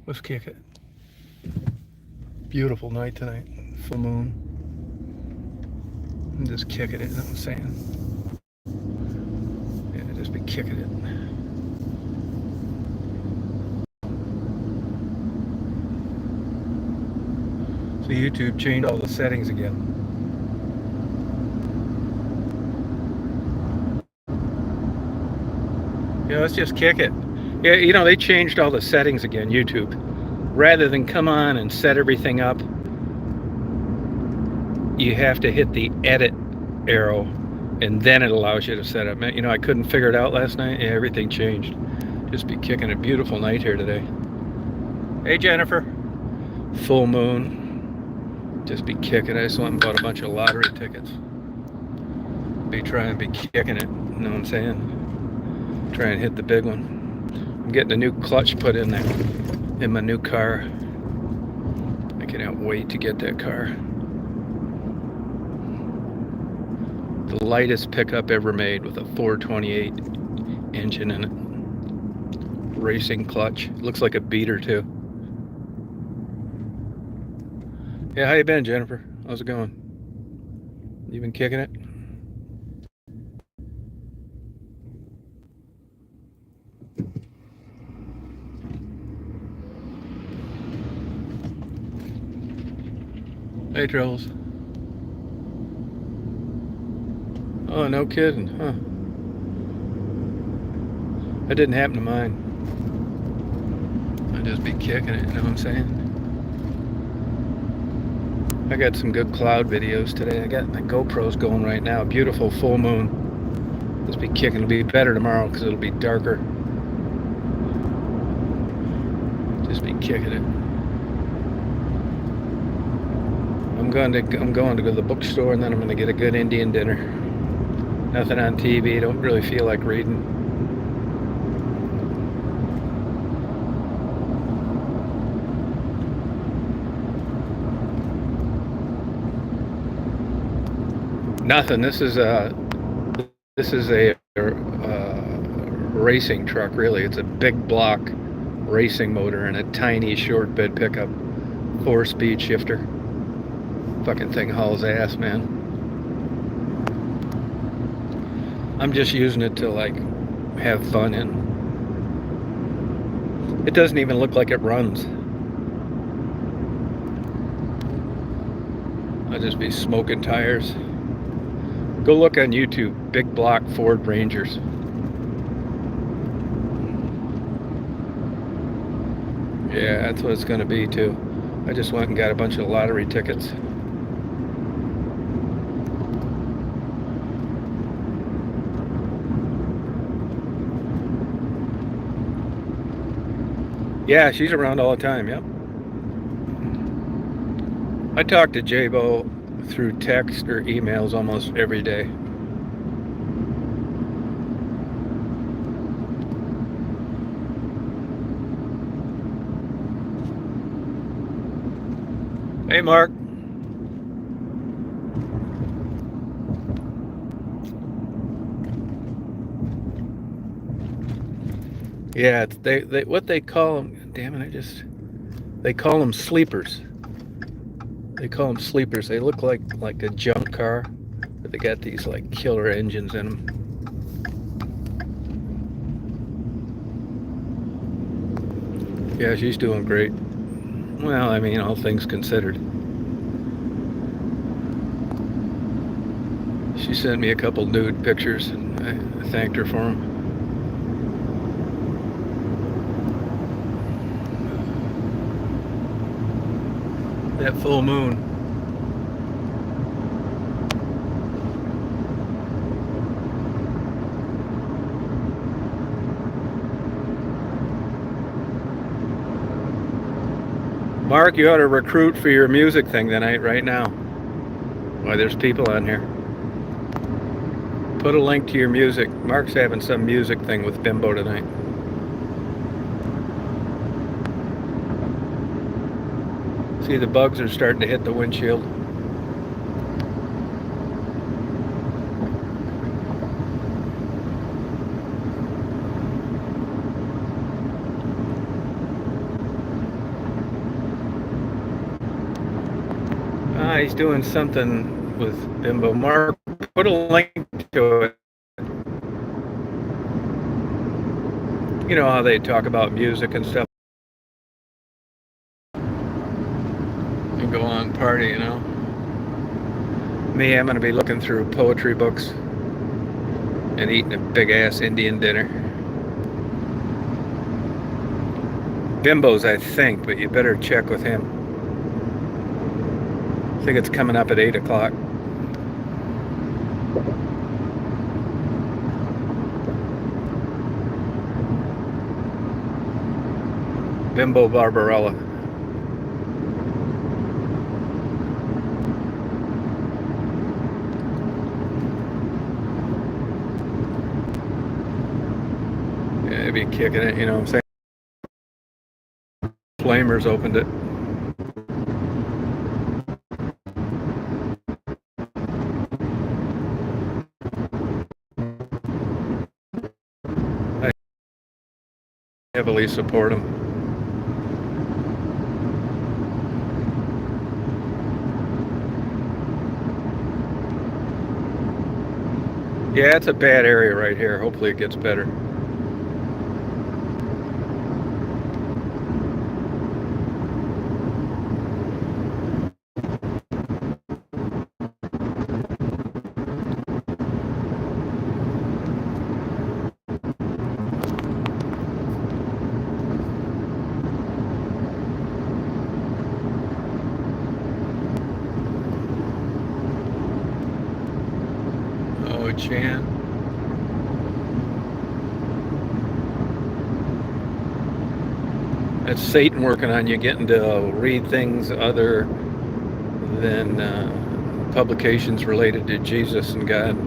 Let's kick it. Beautiful night tonight. Full moon. I'm just kicking it, you know what I'm saying? Yeah, just be kicking it. So YouTube changed all the settings again. Yeah, let's just kick it. Yeah, they changed all the settings again, YouTube. Rather than come on and set everything up, you have to hit the edit arrow and then it allows you to set up. I couldn't figure it out last night. Yeah, everything changed. Just be kicking a beautiful night here today. Hey, Jennifer. Full moon. Just be kicking. I just went and bought a bunch of lottery tickets. Be trying to be kicking it. You know what I'm saying? Try and hit the big one. I'm getting a new clutch put in there in my new car. I cannot wait to get that car. The lightest pickup ever made with a 428 engine in it. Racing clutch. Looks like a beater too. Yeah, how you been, Jennifer? How's it going? You been kicking it? Hey, Troubles. Oh, no kidding, huh? That didn't happen to mine. I'd just be kicking it, you know what I'm saying? I got some good cloud videos today. I got my GoPros going right now. Beautiful full moon. Just be kicking. It'll be better tomorrow because it'll be darker. Just be kicking it. I'm going to go to the bookstore and then I'm going to get a good Indian dinner. Nothing on TV. Don't really feel like reading. Nothing. This is a racing truck. Really, it's a big block racing motor and a tiny short bed pickup, 4-speed shifter. Fucking thing hauls ass, man. I'm just using it to like have fun in. It doesn't even look like it runs. I'll just be smoking tires. Go look on YouTube, big block Ford Rangers. Yeah, that's what it's gonna be too. I just went and got a bunch of lottery tickets. Yeah, she's around all the time, yep. I talk to J-Bo through text or emails almost every day. Hey, Mark. Yeah, they what they call them. Damn it! They call them sleepers. They call them sleepers. They look like a junk car, but they got these like killer engines in them. Yeah, she's doing great. Well, I mean, all things considered. She sent me a couple nude pictures, and I thanked her for them. That full moon. Mark, you ought to recruit for your music thing tonight, right now. Why, there's people on here. Put a link to your music. Mark's having some music thing with Bimbo tonight. See, the bugs are starting to hit the windshield. he's doing something with Bimbo. Mark, put a link to it. You know how they talk about music and stuff and go on party, you know? Me, I'm going to be looking through poetry books and eating a big-ass Indian dinner. Bimbo's, I think, but you better check with him. I think it's coming up at 8 o'clock. Bimbo Barbarella. Yeah, he'd be kicking it, you know what I'm saying? Flamers opened it. I heavily support him. Yeah, it's a bad area right here. Hopefully it gets better. Oh, Chan. That's Satan working on you, getting to read things other than publications related to Jesus and God.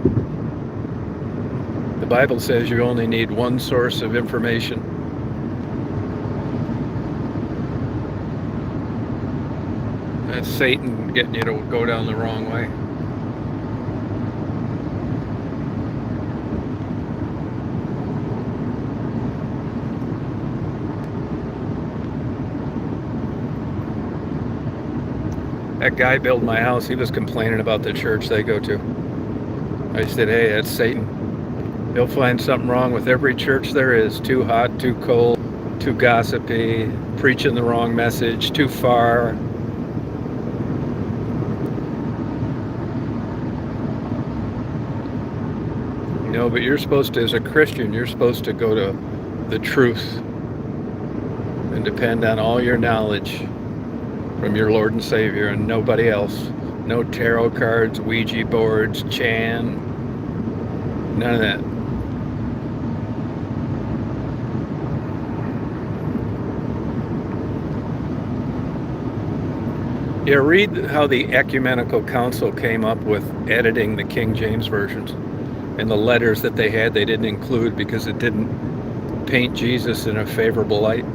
The Bible says you only need one source of information. That's Satan getting you to go down the wrong way. That guy built my house. He was complaining about the church they go to. I said, hey, that's Satan. He'll find something wrong with every church there is. Too hot, too cold, too gossipy, preaching the wrong message, too far. No, but you're supposed to, as a Christian, you're supposed to go to the truth and depend on all your knowledge from your Lord and Savior and nobody else. No tarot cards, Ouija boards, Chan, none of that. Yeah, read how the Ecumenical Council came up with editing the King James versions and the letters that they had they didn't include because it didn't paint Jesus in a favorable light.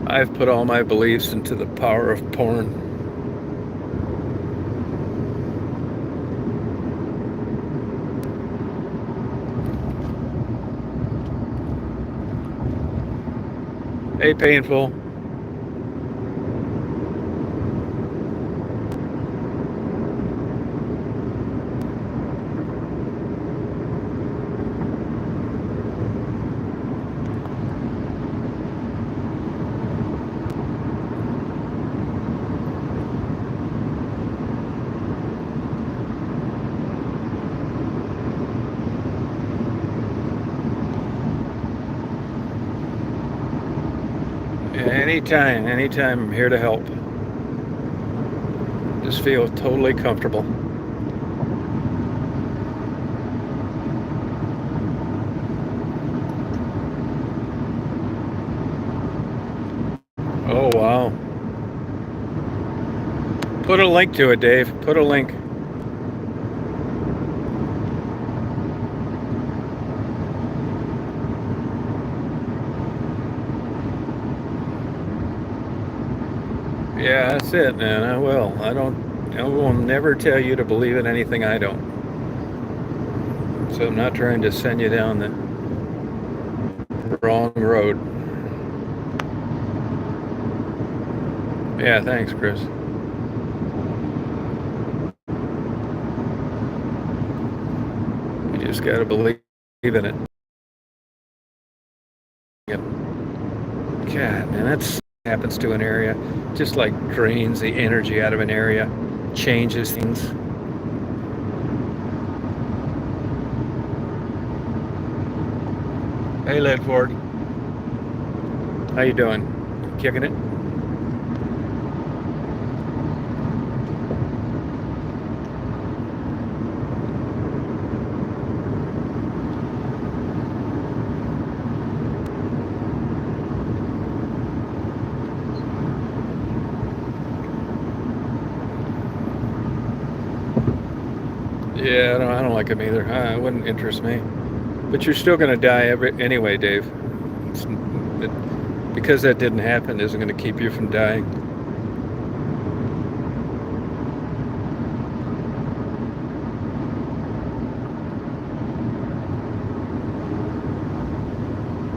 I've put all my beliefs into the power of porn. Hey, Painful. Anytime, I'm here to help. Just feel totally comfortable. Oh, wow. Put a link to it, Dave. Put a link. Yeah, that's it, man. I will. I will never tell you to believe in anything I don't. So I'm not trying to send you down the wrong road. Yeah, thanks, Chris. You just gotta believe in it. Yep. God, man, that's happens to an area. Just like drains the energy out of an area, changes things. Hey, Ledford. How you doing? Kicking it? Yeah, I don't like them either. It wouldn't interest me. But you're still going to die anyway, Dave. Because that didn't happen isn't going to keep you from dying.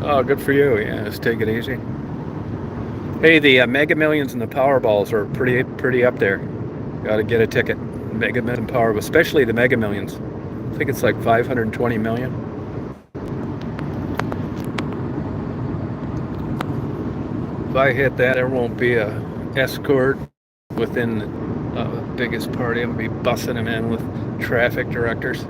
Oh, good for you. Yeah, let's take it easy. Hey, the Mega Millions and the Powerballs are pretty up there. Got to get a ticket. Mega Millions and Powerball, especially the Mega Millions. I think it's like 520 million. If I hit that, there won't be a escort within the biggest party. I'm gonna be bussing them in with traffic directors.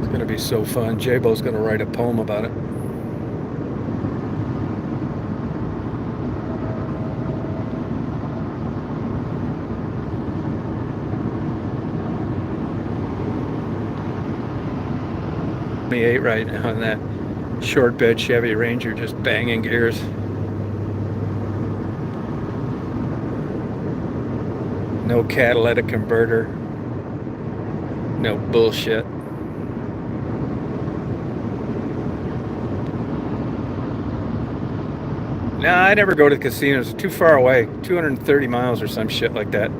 It's gonna be so fun. J-Bo's gonna write a poem about it. Right now on that short bed Chevy Ranger, just banging gears. No catalytic converter. No bullshit. Nah, I never go to casinos. Too far away. 230 miles or some shit like that.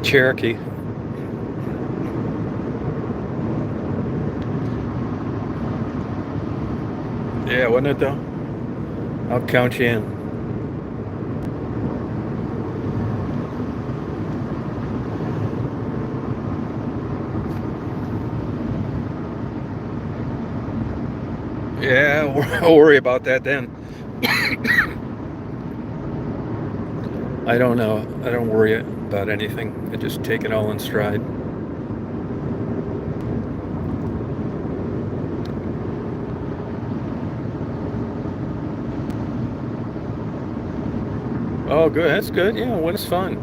Cherokee. Yeah, wasn't it though? I'll count you in. Yeah, I'll worry about that then. I don't know. I don't worry about anything. I just take it all in stride. Oh, good. That's good. Yeah, when it's fun.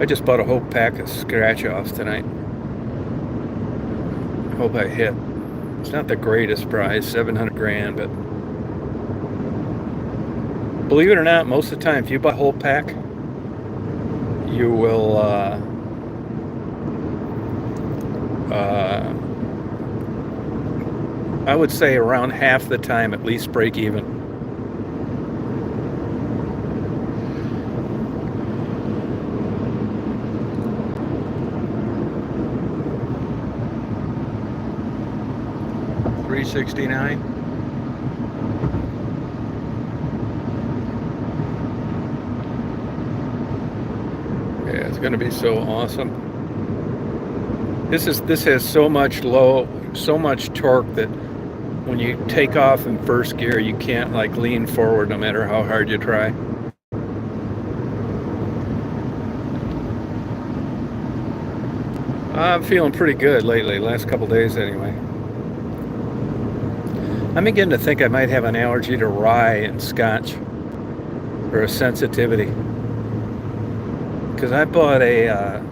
I just bought a whole pack of scratch-offs tonight. Hope I hit. It's not the greatest prize, 700 grand, but believe it or not, most of the time, if you buy a whole pack, you will I would say around half the time at least break even. $369. Yeah, it's going to be so awesome. This has so much torque that when you take off in first gear, you can't like lean forward no matter how hard you try. I'm feeling pretty good lately, last couple days anyway. I'm beginning to think I might have an allergy to rye and scotch, or a sensitivity. Because I bought a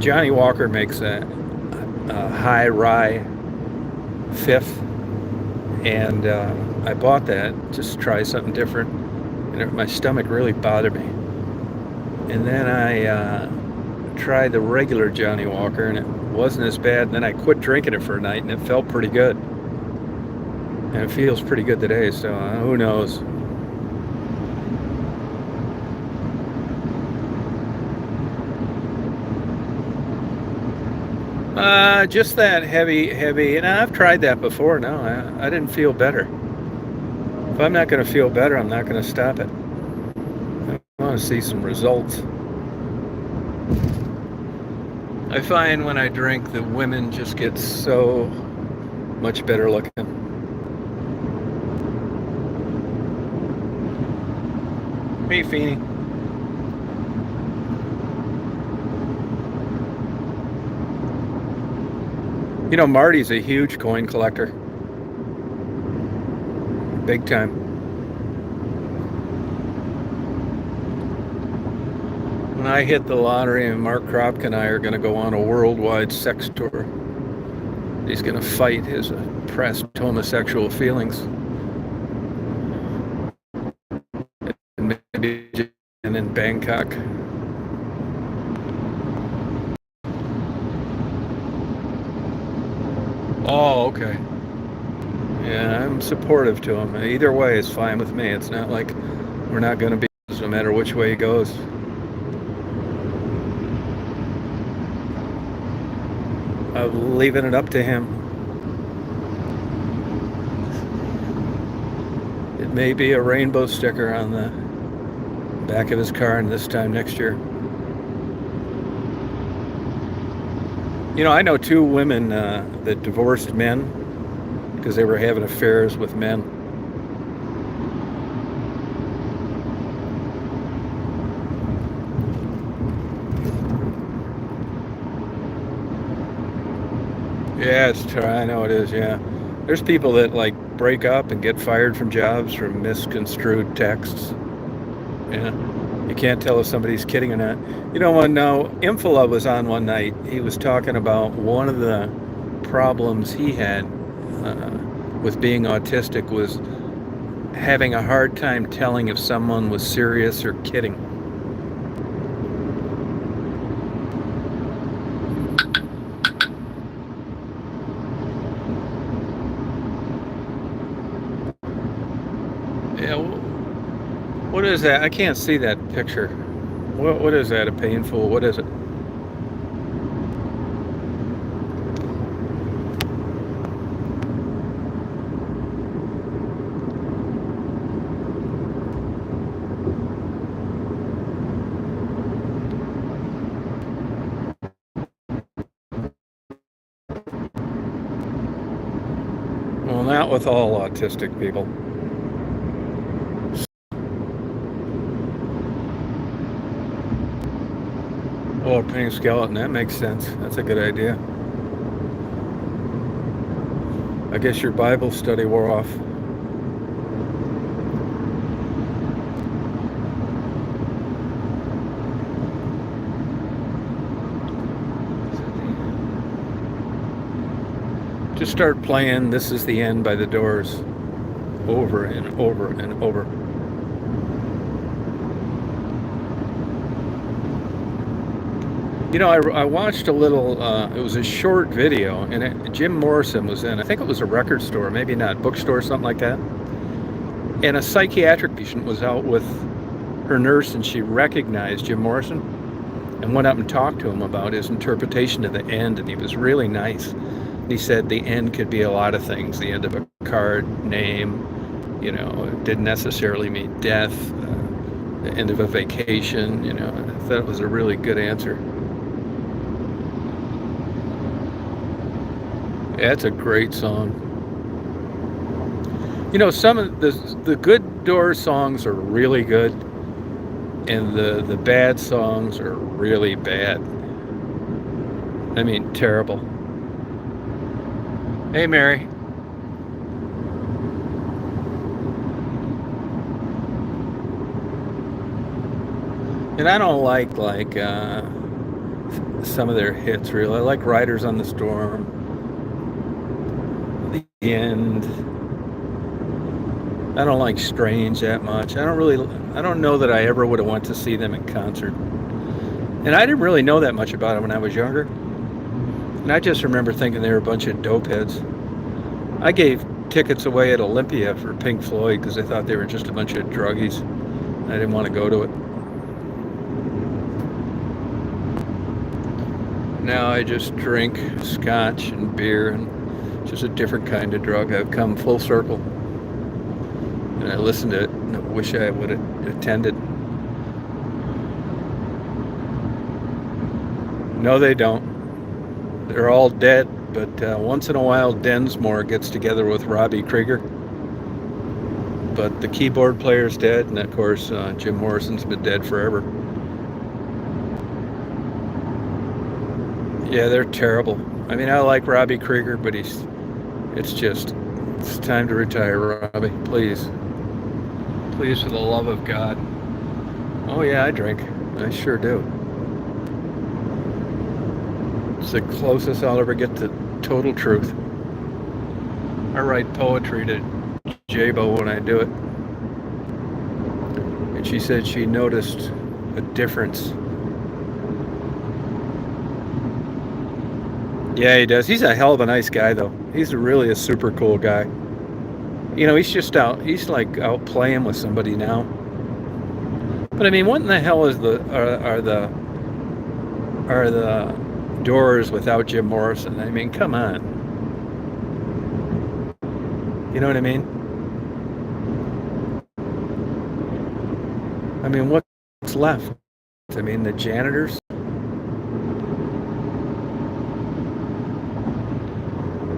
Johnny Walker makes a high rye fifth, and I bought that just to try something different, and my stomach really bothered me. And then I tried the regular Johnny Walker, and it wasn't as bad. And then I quit drinking it for a night, and it felt pretty good. And it feels pretty good today, so who knows? Just that heavy, and I've tried that before. No, I didn't feel better. If I'm not going to feel better, I'm not going to stop it. I want to see some results. I find when I drink, the women just get so much better looking. Hey, Feeny. You know, Marty's a huge coin collector. Big time. When I hit the lottery, and Mark Kropka and I are going to go on a worldwide sex tour. He's going to fight his oppressed homosexual feelings. And maybe in Bangkok. Oh, okay. Yeah, I'm supportive to him. Either way is fine with me. It's not like we're not going to be no matter which way he goes. I'm leaving it up to him. It may be a rainbow sticker on the back of his car, and this time next year. You know, I know 2 women that divorced men because they were having affairs with men. Yeah, it's true. I know it is, yeah. There's people that like break up and get fired from jobs from misconstrued texts. Yeah. You can't tell if somebody's kidding or not. You know, when Infola was on one night, he was talking about one of the problems he had with being autistic was having a hard time telling if someone was serious or kidding. Yeah, what is that? I can't see that picture. What is that? A painful? What is it? Well, not with all autistic people. Oh, a pink skeleton. That makes sense. That's a good idea. I guess your Bible study wore off. Just start playing This Is the End by The Doors over and over and over. You know, I watched a little, it was a short video, and Jim Morrison was in, I think it was a record store, maybe not, bookstore, something like that. And a psychiatric patient was out with her nurse, and she recognized Jim Morrison and went up and talked to him about his interpretation of the end, and he was really nice. He said the end could be a lot of things. The end of a card name, you know, it didn't necessarily mean death. The end of a vacation, you know. I thought it was a really good answer. Yeah, it's a great song. You know, some of the good Doors songs are really good, and the bad songs are really bad. I mean, terrible. Hey, Mary. And I don't like some of their hits, really. I like Riders on the Storm, The End. I don't like Strange that much. I don't know that I ever would have went to see them in concert. And I didn't really know that much about them when I was younger. And I just remember thinking they were a bunch of dope heads. I gave tickets away at Olympia for Pink Floyd because I thought they were just a bunch of druggies. I didn't want to go to it. Now I just drink scotch and beer, and just a different kind of drug. I've come full circle. And I listened to it, and I wish I would have attended. No, they don't. They're all dead, but once in a while Densmore gets together with Robbie Krieger. But the keyboard player's dead, and of course Jim Morrison's been dead forever. Yeah, they're terrible. I mean, I like Robbie Krieger, but it's time to retire, Robbie. Please. Please, for the love of God. Oh yeah, I drink. I sure do. It's the closest I'll ever get to total truth. I write poetry to Jabo when I do it. And she said she noticed a difference. Yeah, he does. He's a hell of a nice guy, though. He's really a super cool guy. You know, he's like out playing with somebody now. But I mean, what in the hell is are the Doors without Jim Morrison? I mean, come on. You know what I mean? I mean, what's left? I mean, the janitors?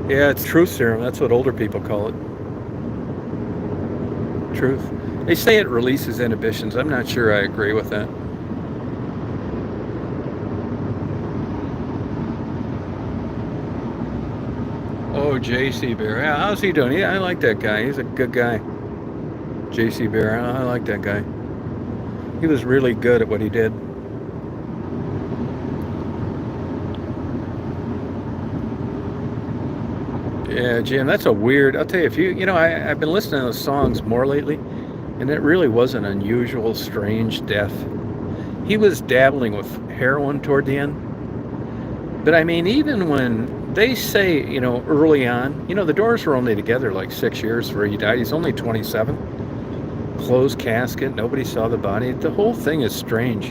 Yeah, it's truth serum. That's what older people call it. Truth. They say it releases inhibitions. I'm not sure I agree with that. Oh, J.C. Bear. Yeah, how's he doing? Yeah, I like that guy. He's a good guy. J.C. Bear. I like that guy. He was really good at what he did. Yeah, Jim, that's a weird. I'll tell you, I've been listening to those songs more lately, and it really was an unusual, strange death. He was dabbling with heroin toward the end. But I mean, even when they say, early on, the Doors were only together like 6 years before he died. He's only 27. Closed casket. Nobody saw the body. The whole thing is strange.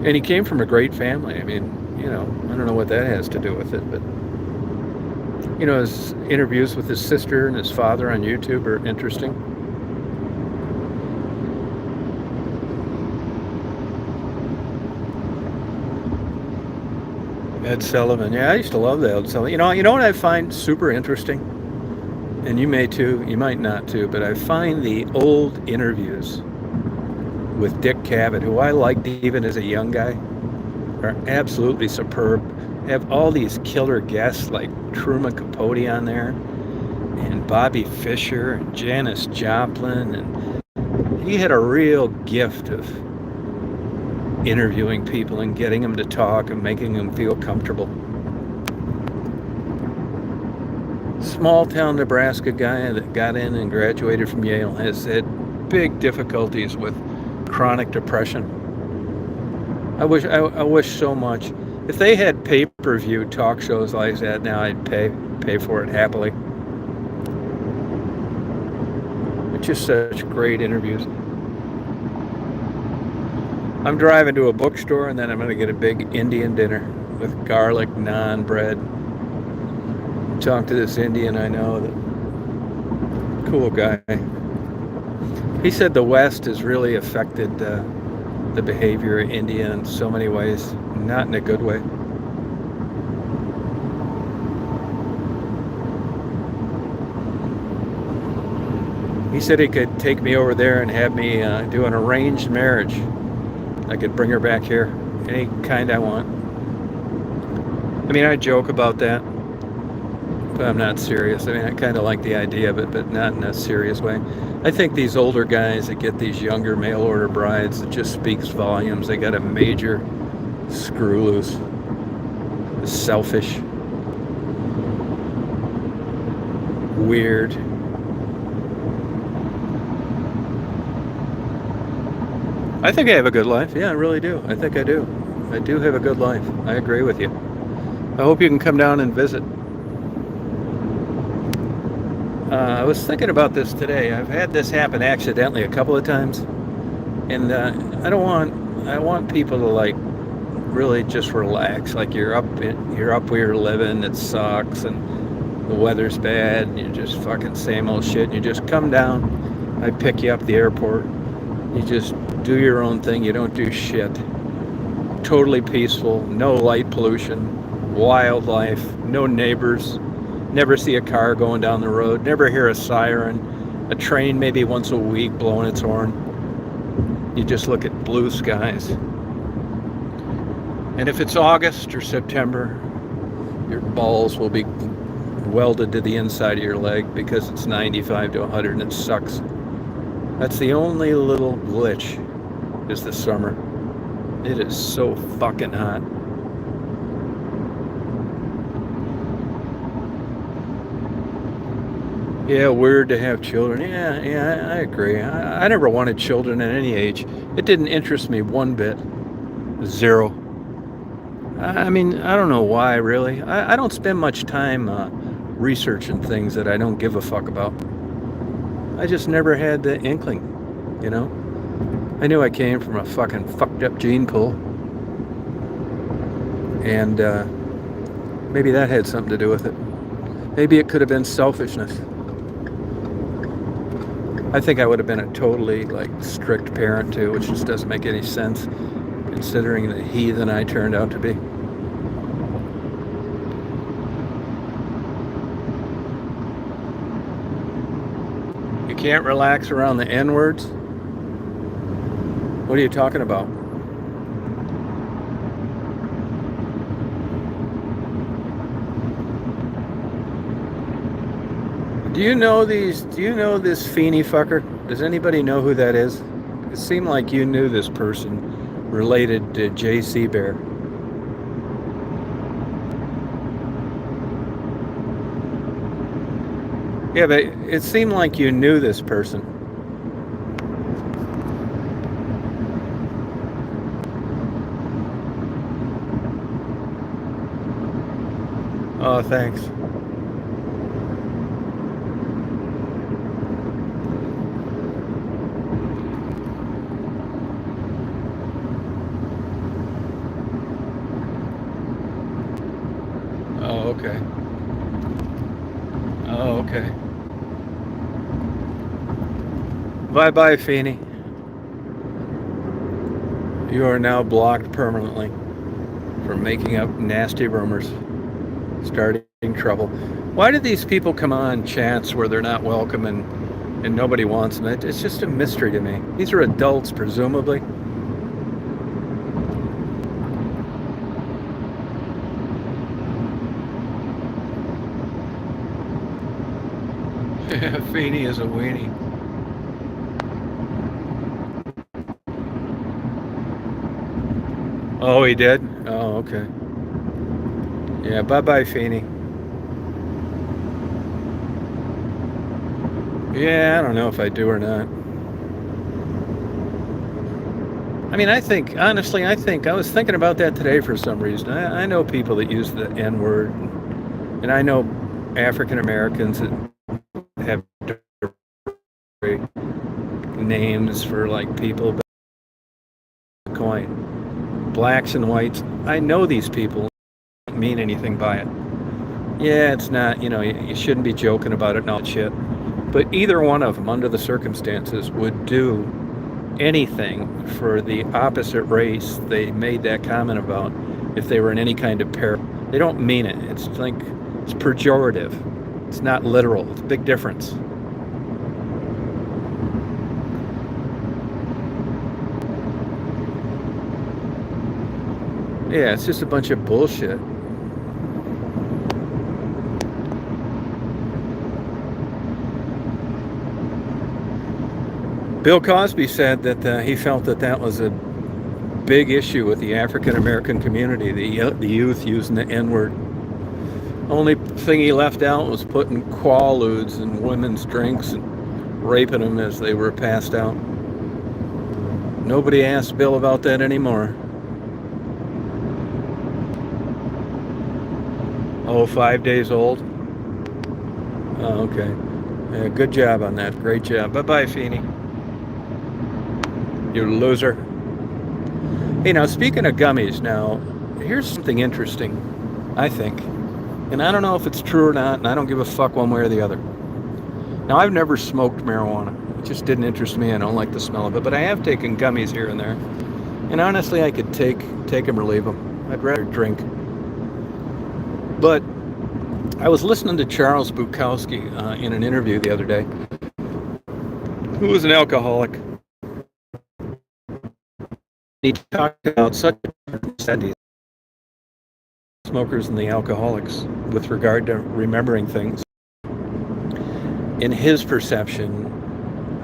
And he came from a great family. I mean, I don't know what that has to do with it, but his interviews with his sister and his father on YouTube are interesting. Ed Sullivan. Yeah, I used to love that Ed Sullivan. You know what I find super interesting? And you may too, you might not too, but I find the old interviews with Dick Cavett, who I liked even as a young guy, are absolutely superb. Have all these killer guests like Truman Capote on there, and Bobby Fischer, and Janis Joplin, and he had a real gift of interviewing people and getting them to talk and making them feel comfortable. Small town Nebraska guy that got in and graduated from Yale has had big difficulties with chronic depression. I wish so much. If they had pay-per-view talk shows like that now, I'd pay for it happily. It's just such great interviews. I'm driving to a bookstore, and then I'm going to get a big Indian dinner with garlic naan bread. Talk to this Indian I know, cool guy. He said the West has really affected the behavior of India in so many ways, not in a good way. He said he could take me over there and have me do an arranged marriage. I could bring her back here, any kind I want. I mean, I joke about that, but I'm not serious. I mean, I kind of like the idea of it, but not in a serious way. I think these older guys that get these younger mail order brides, it just speaks volumes. They got a major screw loose. It's selfish. Weird. I think I have a good life. Yeah, I really do. I think I do. I do have a good life. I agree with you. I hope you can come down and visit. I was thinking about this today. I've had this happen accidentally a couple of times, and I want people to like really just relax. Like you're up where you're living. It sucks, and the weather's bad, and you're just fucking same old shit. And you just come down. I pick you up at the airport. You just do your own thing. You don't do shit. Totally peaceful. No light pollution. Wildlife. No neighbors. Never see a car going down the road. Never hear a siren. A train maybe once a week blowing its horn. You just look at blue skies. And if it's August or September, your balls will be welded to the inside of your leg because it's 95 to 100 and it sucks. That's the only little glitch is the summer. It is so fucking hot. Yeah, weird to have children. Yeah, I agree. I never wanted children at any age. It didn't interest me one bit. Zero. I mean, I don't know why, really. I don't spend much time researching things that I don't give a fuck about. I just never had the inkling, you know? I knew I came from a fucking fucked up gene pool. And maybe that had something to do with it. Maybe it could have been selfishness. I think I would have been a totally like strict parent too, which just doesn't make any sense considering the heathen I turned out to be. You can't relax around the N-words? What are you talking about? Do you know this Feeney fucker? Does anybody know who that is? It seemed like you knew this person related to J.C. Bear. Yeah, but it seemed like you knew this person. Oh, thanks. Oh, okay. Oh, okay. Bye-bye, Feeney. You are now blocked permanently for making up nasty rumors, starting trouble. Why do these people come on chats where they're not welcome and nobody wants them? It's just a mystery to me. These are adults, presumably. Feeney is a weenie. Oh, he did? Oh, okay. Yeah, bye-bye, Feeney. Yeah, I don't know if I do or not. I mean, honestly, I was thinking about that today for some reason. I know people that use the N-word, and I know African Americans that have names for like people, coin. Blacks and whites. I know these people don't mean anything by it. Yeah, it's not, you shouldn't be joking about it and all that shit. But either one of them, under the circumstances, would do anything for the opposite race they made that comment about if they were in any kind of peril. They don't mean it. It's like, it's pejorative. It's not literal. It's a big difference. Yeah, it's just a bunch of bullshit. Bill Cosby said that he felt that was a big issue with the African American community, the youth using the N-word. Only thing he left out was putting Quaaludes in women's drinks and raping them as they were passed out. Nobody asked Bill about that anymore. Oh, 5 days old? Oh, okay. Yeah, good job on that. Great job. Bye-bye, Feeney. You loser. Hey, now, speaking of gummies, now, here's something interesting, I think. And I don't know if it's true or not, and I don't give a fuck one way or the other. Now, I've never smoked marijuana. It just didn't interest me. I don't like the smell of it. But I have taken gummies here and there. And honestly, I could take them or leave them. I'd rather drink. But I was listening to Charles Bukowski in an interview the other day, who was an alcoholic. He talked about such studies, smokers and the alcoholics, with regard to remembering things. In his perception,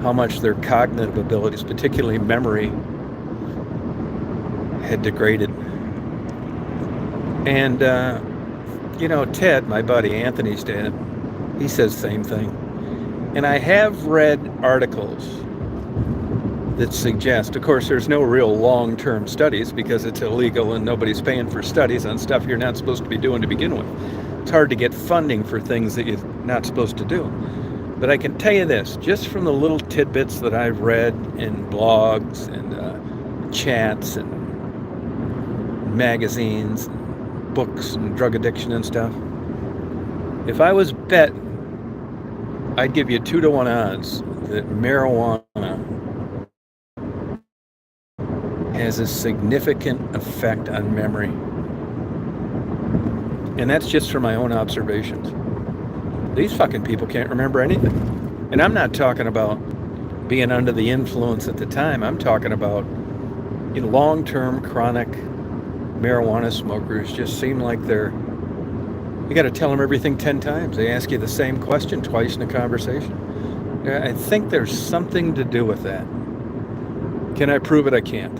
how much their cognitive abilities, particularly memory, had degraded. And, Ted, my buddy, Anthony's dad, he says the same thing. And I have read articles that suggest, of course, there's no real long-term studies because it's illegal and nobody's paying for studies on stuff you're not supposed to be doing to begin with. It's hard to get funding for things that you're not supposed to do. But I can tell you this, just from the little tidbits that I've read in blogs and chats and magazines, and books and drug addiction and stuff, if I was bet, I'd give you 2-to-1 odds that marijuana has a significant effect on memory. And that's just from my own observations. These fucking people can't remember anything. And I'm not talking about being under the influence at the time. I'm talking about long-term chronic marijuana smokers just seem like you got to tell them everything 10 times. They ask you the same question twice in a conversation. I think there's something to do with that. Can I prove it? I can't.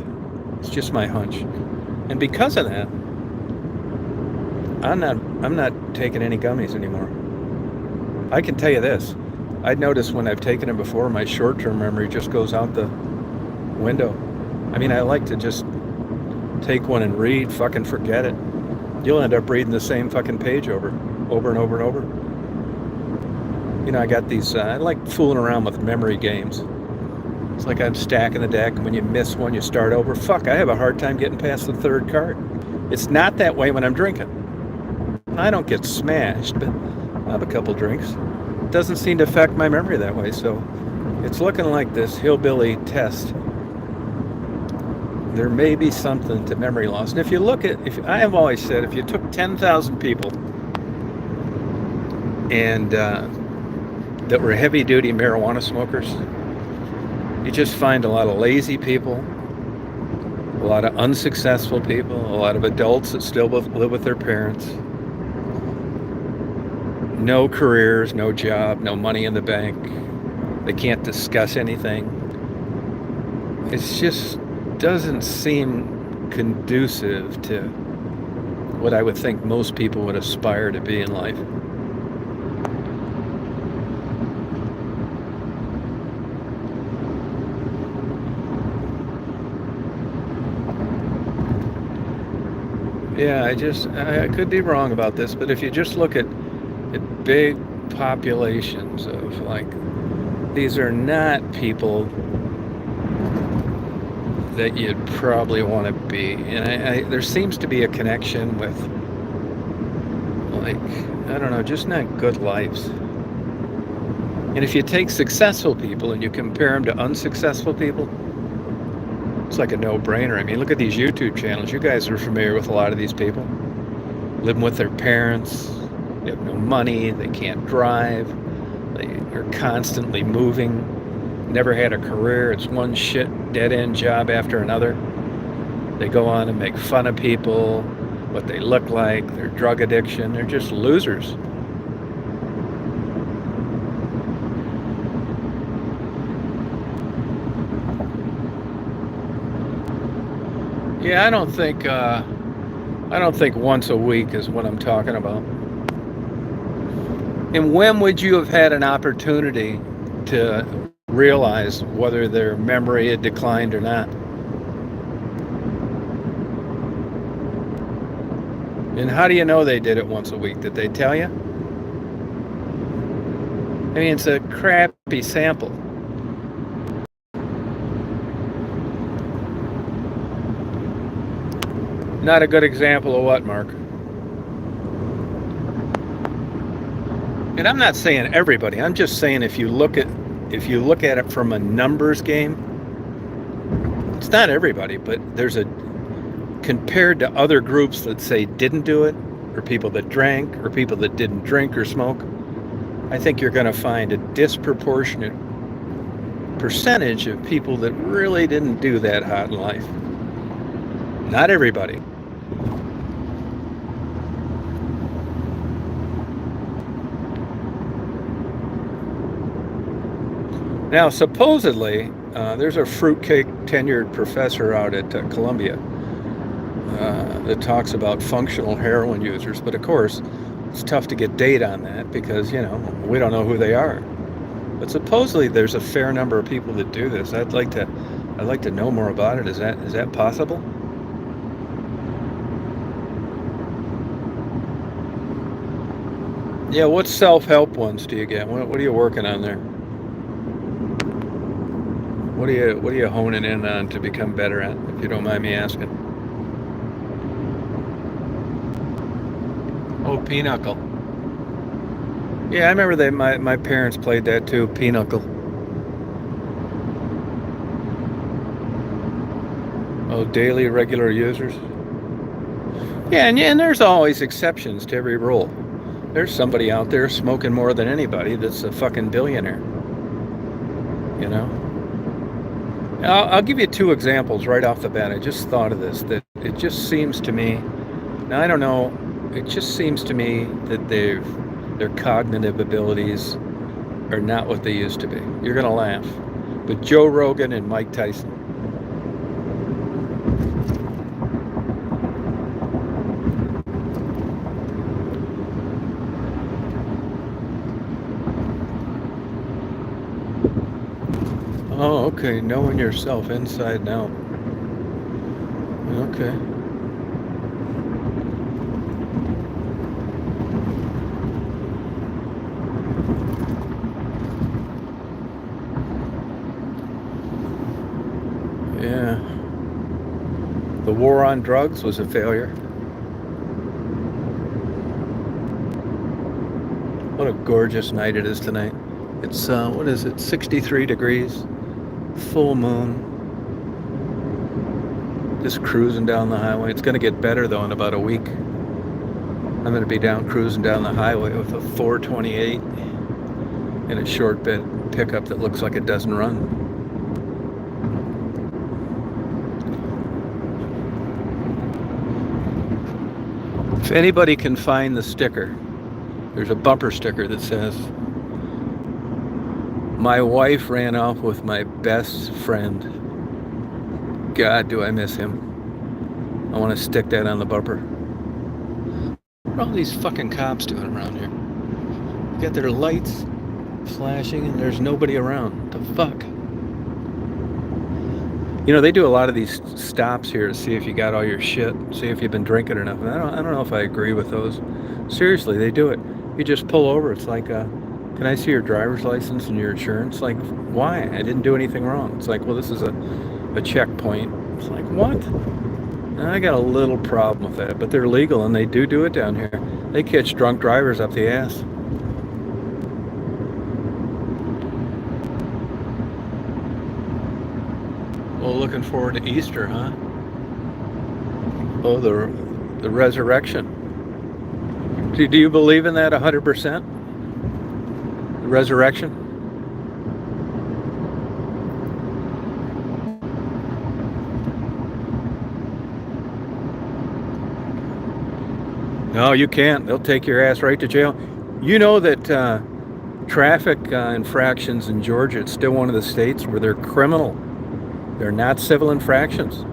It's just my hunch. And because of that, I'm not taking any gummies anymore. I can tell you this. I'd noticed when I've taken them before, my short-term memory just goes out the window. I mean, I like to just take one and read, fucking forget it. You'll end up reading the same fucking page over and over and over. I got these, I like fooling around with memory games. It's like I'm stacking the deck, and when you miss one, you start over. Fuck, I have a hard time getting past the third card. It's not that way when I'm drinking. I don't get smashed, but I have a couple drinks. It doesn't seem to affect my memory that way, so it's looking like this hillbilly test. There may be something to memory loss. And if you look at, I have always said, if you took 10,000 people and that were heavy-duty marijuana smokers, you just find a lot of lazy people, a lot of unsuccessful people, a lot of adults that still live with their parents, no careers, no job, no money in the bank. They can't discuss anything. It just doesn't seem conducive to what I would think most people would aspire to be in life. Yeah, I could be wrong about this, but if you just look at big populations of, like, these are not people that you'd probably want to be. And there seems to be a connection with, like, I don't know, just not good lives. And if you take successful people and you compare them to unsuccessful people, it's like a no-brainer. I mean, look at these YouTube channels. You guys are familiar with a lot of these people. Living with their parents. They have no money. They can't drive. They are constantly moving. Never had a career. It's one shit dead-end job after another. They go on and make fun of people, what they look like, their drug addiction. They're just losers. Yeah, I don't think once a week is what I'm talking about. And when would you have had an opportunity to realize whether their memory had declined or not? And how do you know they did it once a week? Did they tell you? I mean, it's a crappy sample. Not a good example of what, Mark? And I'm not saying everybody. I'm just saying if you look at it from a numbers game, it's not everybody, but there's a compared to other groups that say didn't do it, or people that drank, or people that didn't drink or smoke. I think you're going to find a disproportionate percentage of people that really didn't do that hot in life. Not everybody. Now, supposedly, there's a fruitcake tenured professor out at Columbia that talks about functional heroin users, but of course, it's tough to get data on that because, we don't know who they are. But supposedly there's a fair number of people that do this. I'd like to know more about it. Is that possible? Yeah, what self-help ones do you get? What are you working on there? What are you honing in on to become better at, if you don't mind me asking? Oh, Pinochle. Yeah, I remember my parents played that too, Pinochle. Oh, daily regular users. Yeah, and there's always exceptions to every rule. There's somebody out there smoking more than anybody that's a fucking billionaire. I'll give you two examples right off the bat. I just thought of this, that it just seems to me, now I don't know, it just seems to me that their cognitive abilities are not what they used to be. You're going to laugh. But Joe Rogan and Mike Tyson. Oh, okay. Knowing yourself inside and out. Okay. Yeah. The war on drugs was a failure. What a gorgeous night it is tonight. It's, what is it, 63 degrees, full moon. Just cruising down the highway. It's going to get better, though, in about a week. I'm going to be cruising down the highway with a 428 in a short bed pickup that looks like it doesn't run. If anybody can find the sticker, there's a bumper sticker that says, "My wife ran off with my best friend. God, do I miss him." I want to stick that on the bumper. What are all these fucking cops doing around here? They got their lights flashing and there's nobody around. What the fuck? They do a lot of these stops here to see if you got all your shit, see if you've been drinking enough. And I don't know if I agree with those. Seriously, they do it. You just pull over. It's like, can I see your driver's license and your insurance? Like, why? I didn't do anything wrong. It's like, well, this is a checkpoint. It's like, what? And I got a little problem with that, but they're legal and they do it down here. They catch drunk drivers up the ass. Well, looking forward to Easter, huh? Oh, the resurrection. Do you believe in that 100%? The resurrection? No, you can't. They'll take your ass right to jail. You know that traffic infractions in Georgia, it's still one of the states where they're criminal. They're not civil infractions.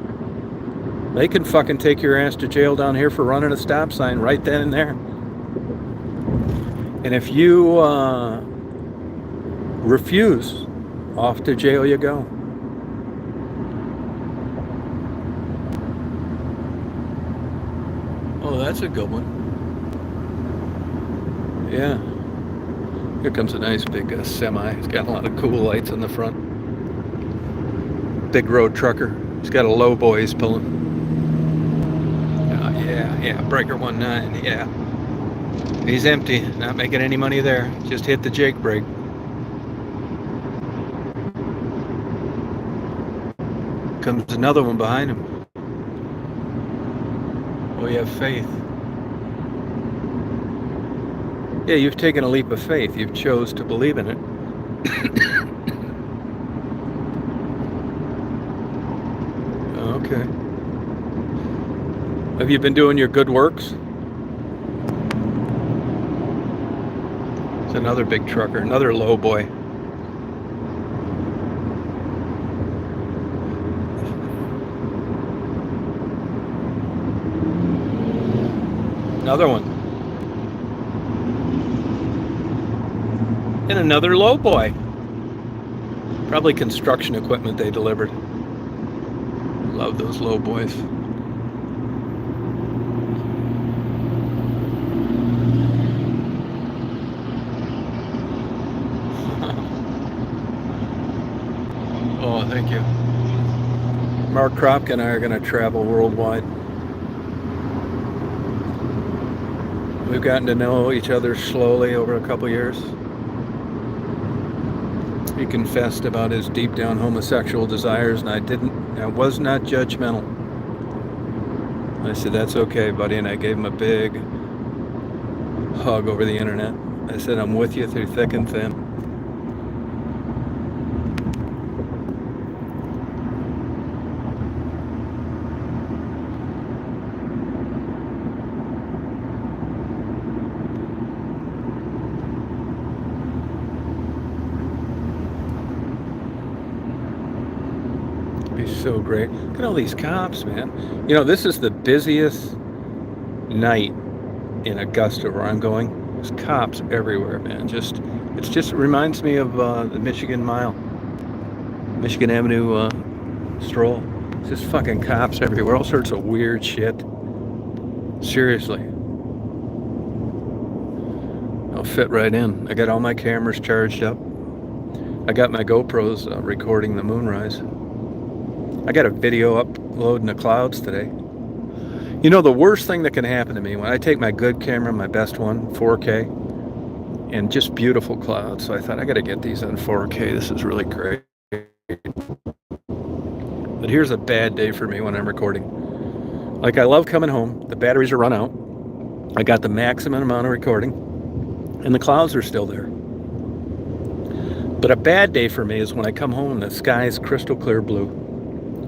They can fucking take your ass to jail down here for running a stop sign right then and there. And if you refuse, off to jail you go. Oh, that's a good one. Yeah. Here comes a nice big semi. It's got a lot of cool lights on the front. Big road trucker. He's got a low boy he's pulling. Yeah, breaker 19, yeah. He's empty, not making any money there. Just hit the Jake brake. Comes another one behind him. Oh, you have faith. Yeah, you've taken a leap of faith. You've chose to believe in it. Okay. Have you been doing your good works? It's another big trucker, another low boy. Another one. And another low boy. Probably construction equipment they delivered. Love those low boys. Oh, thank you. Mark Kropka and I are going to travel worldwide. We've gotten to know each other slowly over a couple years. He confessed about his deep down homosexual desires, and I was not judgmental. I said, that's okay, buddy, and I gave him a big hug over the internet. I said, I'm with you through thick and thin. So great. Look at all these cops, man. You know, this is the busiest night in Augusta where I'm going. There's cops everywhere, man. It just reminds me of the Michigan Mile, Michigan Avenue stroll. It's just fucking cops everywhere. All sorts of weird shit. Seriously. I'll fit right in. I got all my cameras charged up. I got my GoPros recording the moonrise. I got a video uploading the clouds today. You know, the worst thing that can happen to me when I take my good camera, my best one, 4K, and just beautiful clouds. So I thought I got to get these on 4K. This is really great. But here's a bad day for me when I'm recording. Like, I love coming home. The batteries are run out. I got the maximum amount of recording, and the clouds are still there. But a bad day for me is when I come home and the sky's crystal clear blue.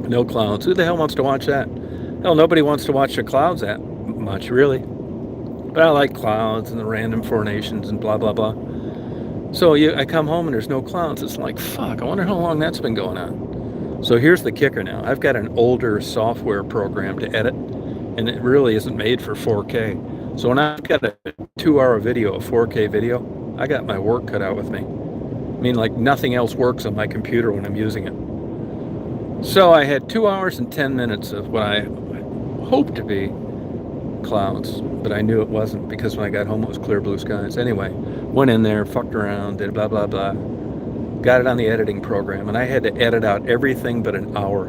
No clouds. Who the hell wants to watch that? Hell, nobody wants to watch the clouds that much, really. But I like clouds and the random formations and blah, blah, blah. So I come home and there's no clouds. It's like, fuck, I wonder how long that's been going on. So here's the kicker now. I've got an older software program to edit, and it really isn't made for 4K. So when I've got a 2-hour video, a 4K video, I got my work cut out with me. I mean, like, nothing else works on my computer when I'm using it. So I had 2 hours and 10 minutes of what I hoped to be clouds, but I knew it wasn't because when I got home it was clear blue skies. Anyway, went in there, fucked around, did blah, blah, blah. Got it on the editing program, and I had to edit out everything but an hour.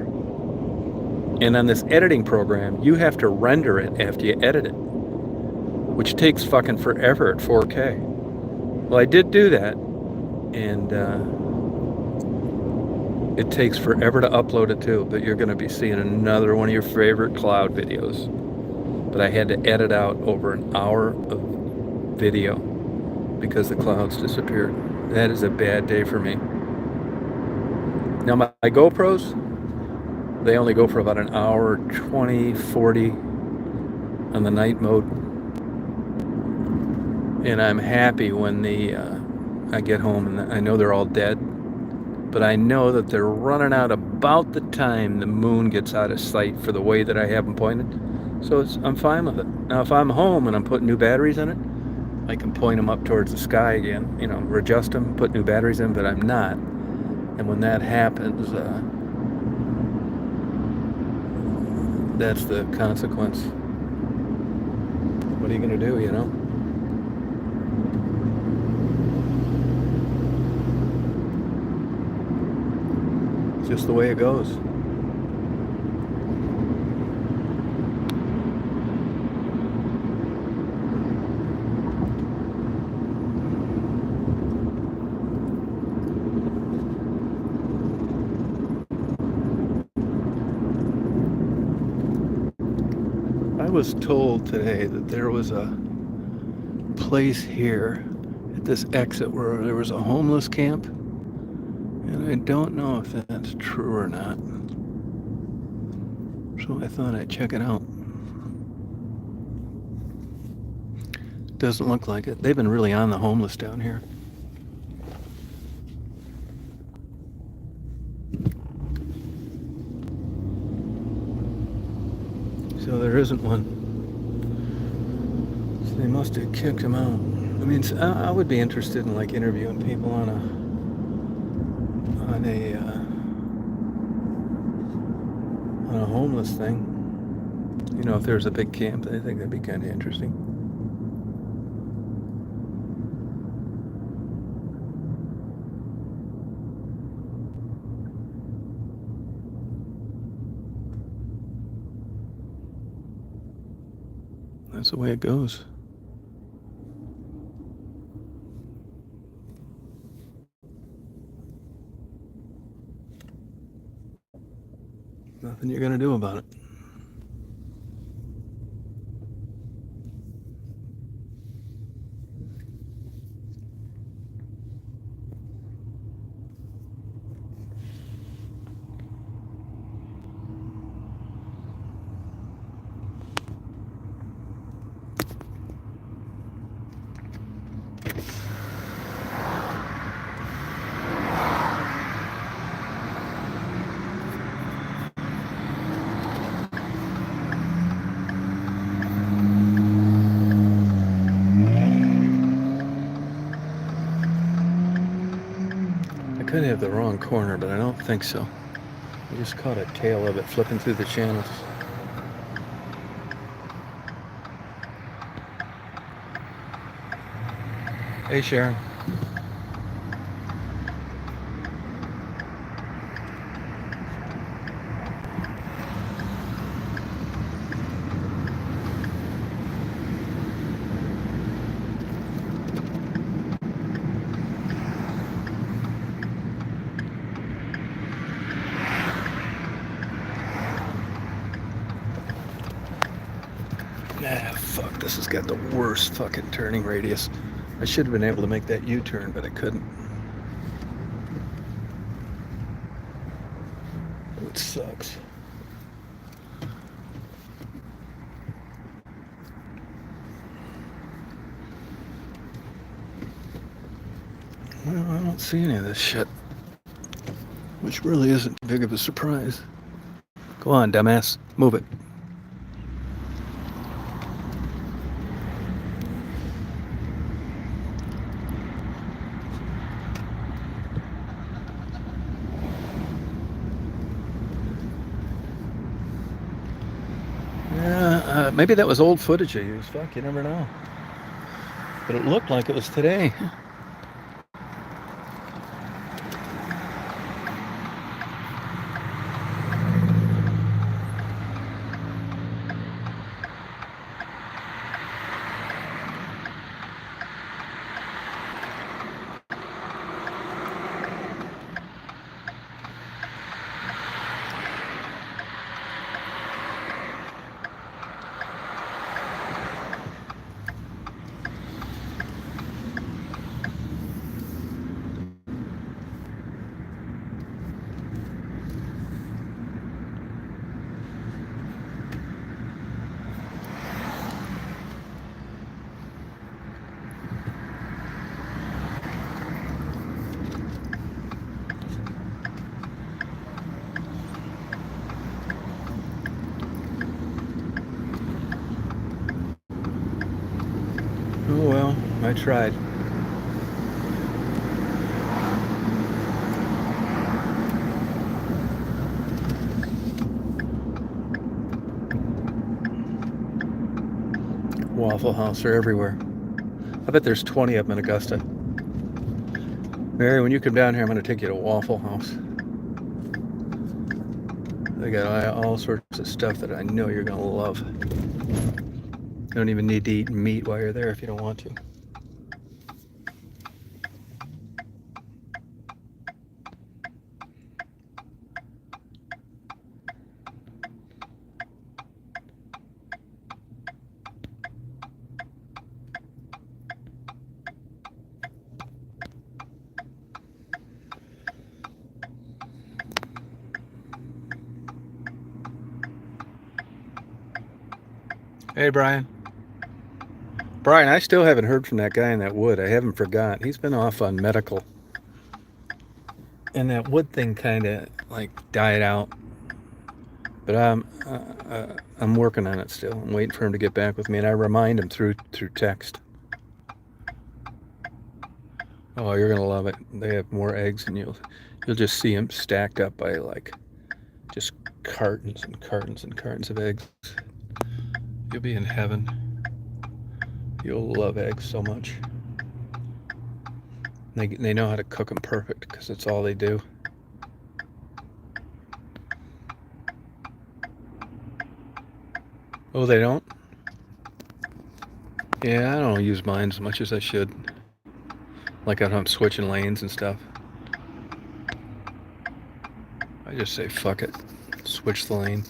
And on this editing program, you have to render it after you edit it, which takes fucking forever at 4K. Well, I did do that, and it takes forever to upload it too, but you're going to be seeing another one of your favorite cloud videos. But I had to edit out over an hour of video because the clouds disappeared. That is a bad day for me. Now my GoPros, they only go for about an hour, 20, 40 on the night mode. And I'm happy when I get home and I know they're all dead. But I know that they're running out about the time the moon gets out of sight for the way that I have them pointed. So I'm fine with it. Now, if I'm home and I'm putting new batteries in it, I can point them up towards the sky again, you know, readjust them, put new batteries in, but I'm not. And when that happens, that's the consequence. What are you going to do, you know? It's just the way it goes. I was told today that there was a place here at this exit where there was a homeless camp, and I don't know if that's true or not. So I thought I'd check it out. Doesn't look like it. They've been really on the homeless down here. So there isn't one. So they must have kicked him out. I mean, I would be interested in like interviewing people on a homeless thing. You know, if there's a big camp, I think that'd be kind of interesting. That's the way it goes. Nothing you're gonna do about it. I could have the wrong corner, but I don't think so. I just caught a tail of it flipping through the channels. Hey, Sharon. Ah, fuck, this has got the worst fucking turning radius. I should have been able to make that U-turn, but I couldn't. It sucks. Well, I don't see any of this shit, which really isn't big of a surprise. Go on, dumbass. Move it. Yeah, maybe that was old footage I used. Fuck, you never know. But it looked like it was today. Oh well, I tried. Waffle House are everywhere. I bet there's 20 of them in Augusta. Mary, when you come down here, I'm going to take you to Waffle House. They got all sorts of stuff that I know you're gonna love. You don't even need to eat meat while you're there if you don't want to. Hey, Brian. Brian, I still haven't heard from that guy in that wood. I haven't forgot. He's been off on medical. And that wood thing kind of like died out. But I'm working on it still. I'm waiting for him to get back with me, and I remind him through text. Oh, you're gonna love it. They have more eggs, and you'll just see them stacked up by like just cartons and cartons and cartons of eggs. You'll be in heaven. You'll love eggs so much. They know how to cook them perfect because it's all they do. Oh, they don't? Yeah, I don't use mine as much as I should. Like if I'm switching lanes and stuff. I just say fuck it. Switch the lane.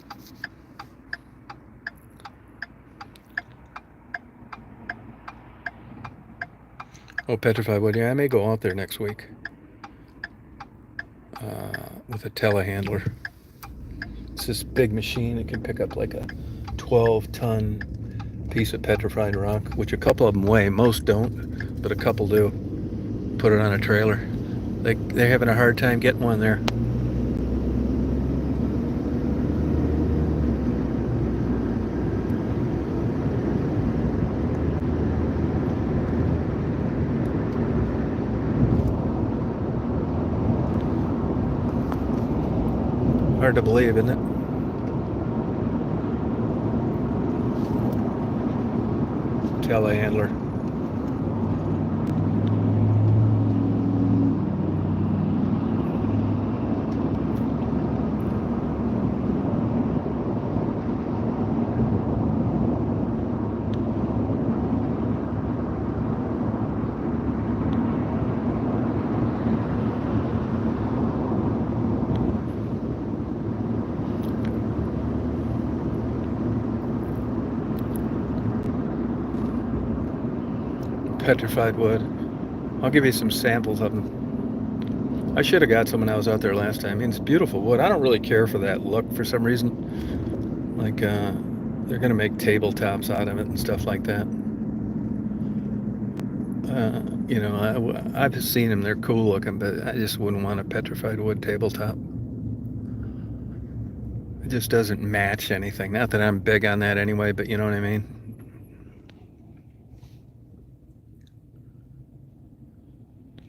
Oh, petrified wood. Yeah, I may go out there next week with a telehandler. It's this big machine that can pick up like a 12-ton piece of petrified rock, which a couple of them weigh. Most don't, but a couple do. Put it on a trailer. They're having a hard time getting one there. Hard to believe, isn't it? Telehandler. Petrified wood. I'll give you some samples of them. I should have got some when I was out there last time. I mean, it's beautiful wood. I don't really care for that look for some reason. Like, they're going to make tabletops out of it and stuff like that. You know, I've seen them. They're cool looking, but I just wouldn't want a petrified wood tabletop. It just doesn't match anything. Not that I'm big on that anyway, but you know what I mean?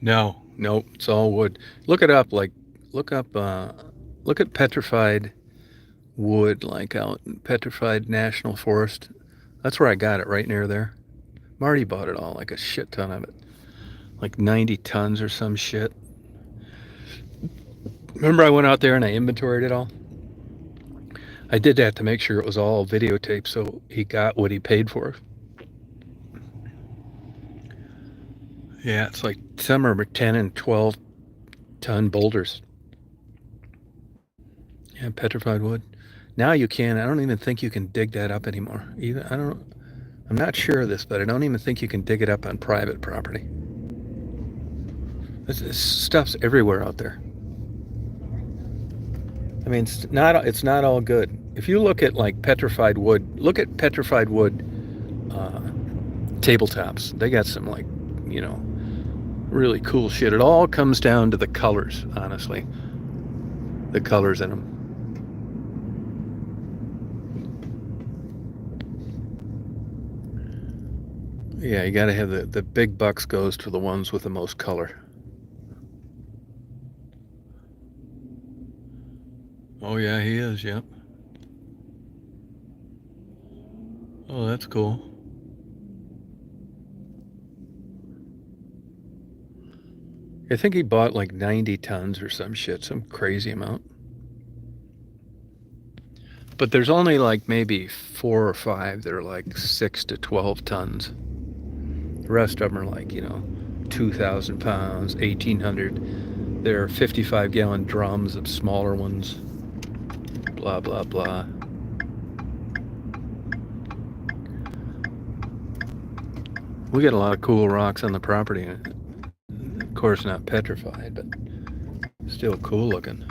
No, it's all wood. Look it up. Like, look up, look at petrified wood, like out in Petrified National Forest. That's where I got it, right near there. Marty bought it all, like a shit ton of it. Like 90 tons or some shit. Remember I went out there and I inventoried it all? I did that to make sure it was all videotaped so he got what he paid for. Yeah, it's like some are 10 and 12 ton boulders. Yeah, petrified wood. Now you can. I don't even think you can dig that up anymore. I'm not sure of this, but I don't even think you can dig it up on private property. This stuff's everywhere out there. I mean, it's not all good. If you look at like petrified wood, look at petrified wood tabletops. They got some like, you know, really cool shit. It all comes down to the colors, honestly. The colors in them. Yeah, you gotta have the big bucks goes to the ones with the most color. Oh yeah, he is, yep. Oh, that's cool. I think he bought like 90 tons or some shit, some crazy amount. But there's only like maybe 4 or 5 that are like 6 to 12 tons. The rest of them are like, 2,000 pounds, 1,800. There are 55-gallon drums of smaller ones. Blah, blah, blah. We got a lot of cool rocks on the property. Of course, not petrified, but still cool looking.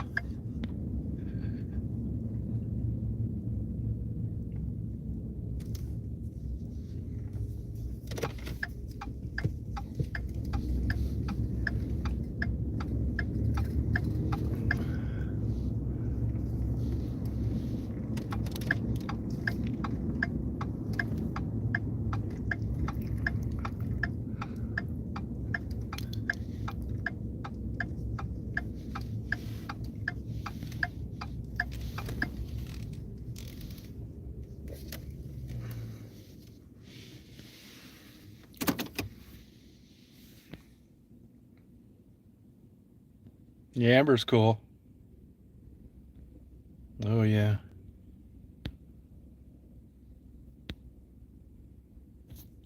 The amber's cool. Oh yeah.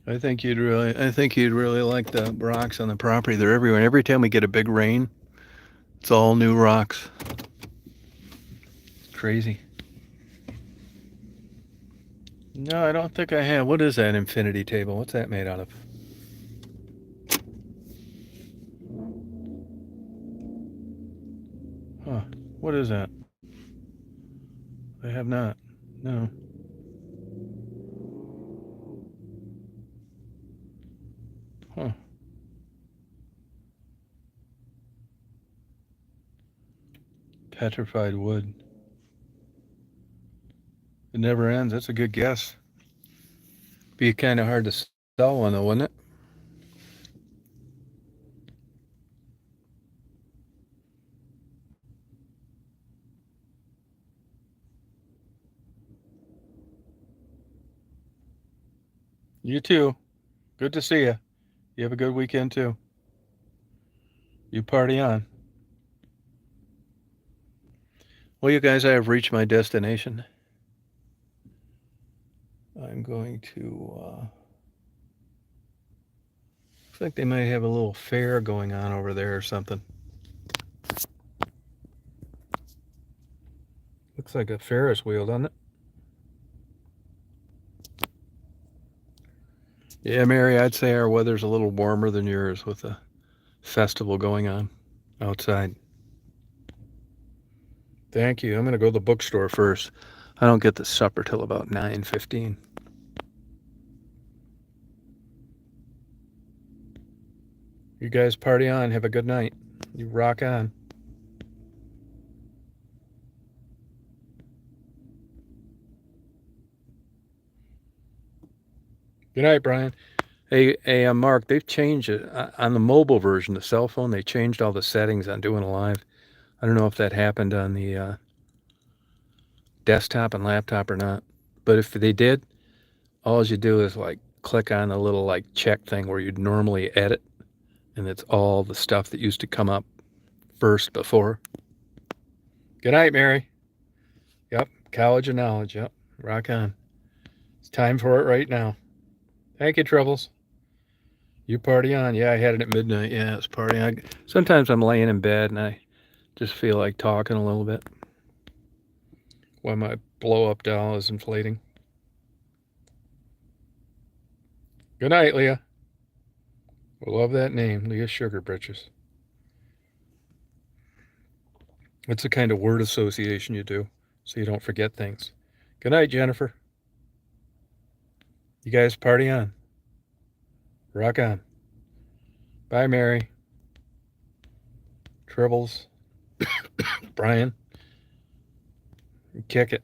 I think you'd really like the rocks on the property. They're everywhere. Every time we get a big rain, it's all new rocks. It's crazy. No, I don't think I have. What is that infinity table? What's that made out of? Huh. What is that? I have not. No. Huh. Petrified wood. It never ends. That's a good guess. Be kind of hard to sell one though, wouldn't it? You too. Good to see you. You have a good weekend too. You party on. Well, you guys, I have reached my destination. I'm going to, looks like they might have a little fair going on over there or something. Looks like a Ferris wheel, doesn't it? Yeah, Mary, I'd say our weather's a little warmer than yours with the festival going on outside. Thank you. I'm going to go to the bookstore first. I don't get to supper till about 9:15. You guys party on. Have a good night. You rock on. Good night, Brian. Hey, Mark, they've changed it on the mobile version, the cell phone. They changed all the settings on doing a live. I don't know if that happened on the desktop and laptop or not. But if they did, all you do is like click on the little like check thing where you'd normally edit, and it's all the stuff that used to come up first before. Good night, Mary. Yep, College of Knowledge. Yep, rock on. It's time for it right now. Thank you, Troubles. You party on. Yeah, I had it at midnight. Yeah, it's partying. Sometimes I'm laying in bed and I just feel like talking a little bit while my blow-up doll is inflating. Good night, Leah. I love that name, Leah Sugar Britches. It's the kind of word association you do so you don't forget things. Good night, Jennifer. You guys party on. Rock on. Bye, Mary. Tribbles. Brian. Kick it.